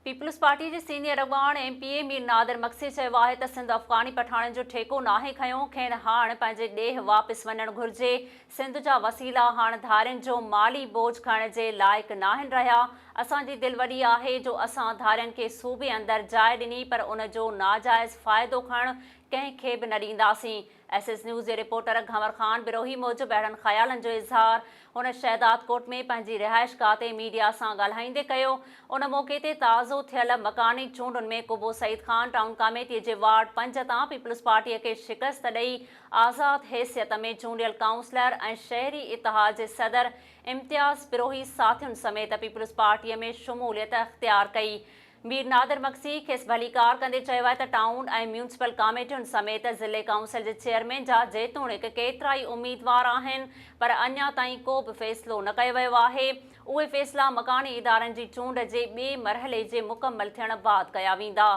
Peoples party के senior अगवान MPa Mir Nadir Maksi चयो आहे त सिंध अफ़गानी पठाणनि जो ठेको नाहे खयों, खेनि हाणे पंहिंजे ॾेह वापसि वञणु घुरिजे। सिंध जा वसीला हाणे धारियुनि जो माली बोझ खणण जे लाइक़ु नाहिनि रहिया। असांजी दिलि वॾी आहे जो असां धारियुनि खे सूबे अंदरि जाइ ॾिनी, पर उन जो नाजाइज़ फ़ाइदो खणणु कंहिंखे बि न ॾींदासीं। एसएस न्यूज़ जे रिपोर्टर घंवर ख़ान बिरोही मूजिबि अहिड़नि ख़्यालनि जो इज़हार हुन शहदाद कोट में पंहिंजी रिहाइशगाह ते मीडिया सां ॻाल्हाईंदे कयो। उन मौक़े ते ताज़ो थियल मकानी चूंडुनि में कुबो सईद ख़ान टाउन कमेटीअ जे वार्ड 5 तां पीपल्स पार्टीअ खे शिकस्त ॾेई आज़ाद हैसियत में चूंडियल काउंसलर ऐं शहरी इतिहाद जे सदर इम्तियाज़ बिरोही साथियुनि समेत पीपल्स पार्टीअ में शमूलियत अख़्तियार कई। मीर नादिर मक्सी खेसि भलीकार कंदे चयो आहे त टाउन ऐं म्यूनिसिपल कमेटियुनि समेत ज़िले काउंसिल जे चेयरमैन जा जेतोणीकि केतिरा ई उम्मीदवार आहिनि, पर अञा ताईं को बि फ़ैसिलो न कयो वियो आहे। उहे फ़ैसिला मकानी इदारनि जी चूंड जे ॿिए मरहले जे मुकमल थियण बाद कया वेंदा।